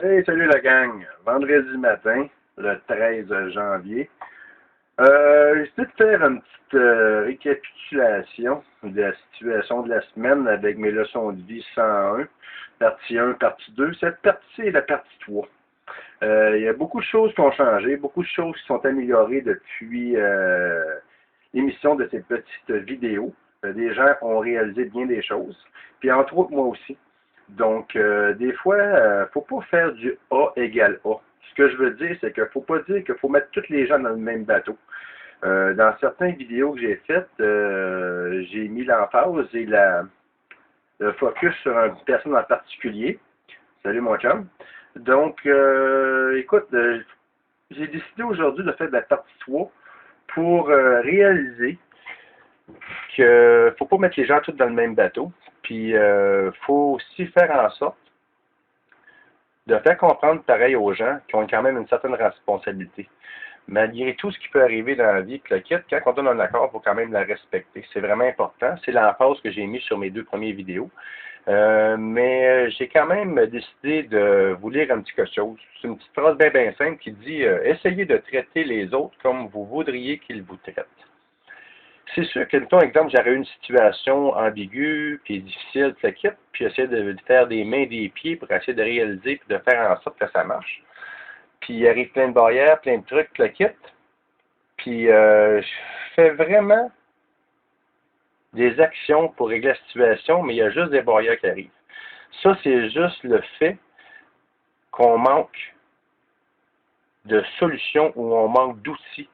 Hey, salut la gang! Vendredi matin, le 13 janvier. J'ai décidé de faire une petite récapitulation de la situation de la semaine avec mes leçons de vie 101, partie 1, partie 2. Cette partie est la partie 3. Il y a beaucoup de choses qui ont changé, beaucoup de choses qui sont améliorées depuis l'émission de ces petites vidéos. Des gens ont réalisé bien des choses, puis entre autres moi aussi. Donc, des fois, faut pas faire du A égale A. Ce que je veux dire, c'est qu'il faut pas dire qu'il faut mettre tous les gens dans le même bateau. Dans certaines vidéos que j'ai faites, j'ai mis l'emphase et le focus sur une personne en particulier. Salut mon chum. Donc, écoute, j'ai décidé aujourd'hui de faire de la partie 3 pour réaliser que faut pas mettre les gens tous dans le même bateau. Puis, faut aussi faire en sorte de faire comprendre pareil aux gens qui ont quand même une certaine responsabilité. Malgré tout ce qui peut arriver dans la vie, puis le kit, quand on donne un accord, il faut quand même la respecter. C'est vraiment important. C'est l'emphase que j'ai mis sur mes deux premières vidéos. Mais j'ai quand même décidé de vous lire un petit quelque chose. C'est une petite phrase bien simple qui dit essayez de traiter les autres comme vous voudriez qu'ils vous traitent. C'est sûr que, mettons, exemple, j'aurais eu une situation ambiguë, puis difficile, le kit, puis essayer de faire des mains, des pieds pour essayer de réaliser, puis de faire en sorte que ça marche. Puis il arrive plein de barrières, plein de trucs, le kit. Puis je fais vraiment des actions pour régler la situation, mais il y a juste des barrières qui arrivent. Ça, c'est juste le fait qu'on manque de solutions ou on manque d'outils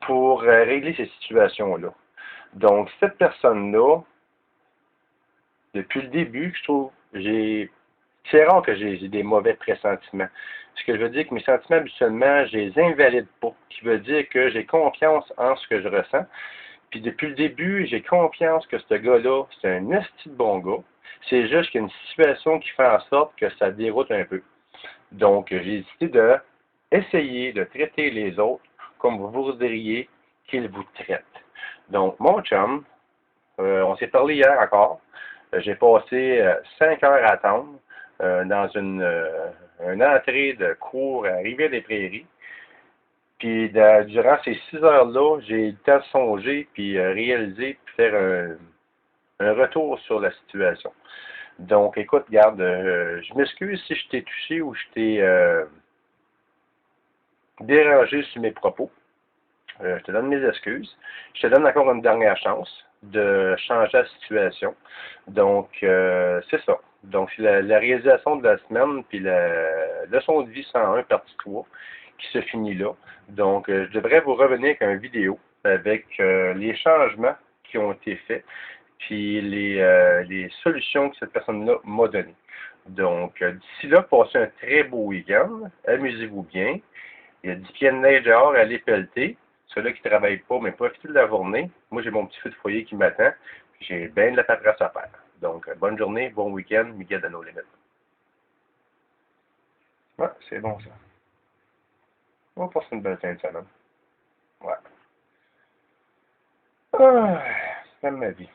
pour régler ces situations-là. Donc, cette personne-là, depuis le début, je trouve, c'est rare que j'ai des mauvais pressentiments. Ce que je veux dire que mes sentiments, habituellement, je les invalide pas. Ce qui veut dire que j'ai confiance en ce que je ressens. Puis depuis le début, j'ai confiance que ce gars-là, c'est un esti de bon gars. C'est juste qu'il y a une situation qui fait en sorte que ça déroute un peu. Donc, j'ai décidé de essayer de traiter les autres comme vous voudriez qu'ils vous traitent. Donc, mon chum, on s'est parlé hier encore. J'ai passé 5 heures à attendre dans une entrée de cours à Rivière-des-Prairies. Puis durant ces 6 heures-là, j'ai eu le temps de songer, puis réaliser, puis faire un retour sur la situation. Donc, écoute, regarde, je m'excuse si je t'ai touché ou je t'ai dérangé sur mes propos. Je te donne mes excuses. Je te donne encore une dernière chance de changer la situation. Donc, c'est ça. Donc, c'est la réalisation de la semaine, puis la leçon de vie 101, partie 3, qui se finit là. Donc, je devrais vous revenir avec une vidéo avec les changements qui ont été faits, puis les solutions que cette personne-là m'a données. Donc, d'ici là, passez un très beau week-end. Amusez-vous bien. Il y a 10 pieds de neige dehors, allez pelleter. Ceux-là qui ne travaillent pas, mais profitez de la journée. Moi, j'ai mon petit feu de foyer qui m'attend. J'ai bien de la paperasse à faire. Donc, bonne journée, bon week-end, Miguel de nos limites. Ouais, c'est bon ça. On va passer une belle fin de semaine. Ouais. Ah, j'aime ma vie.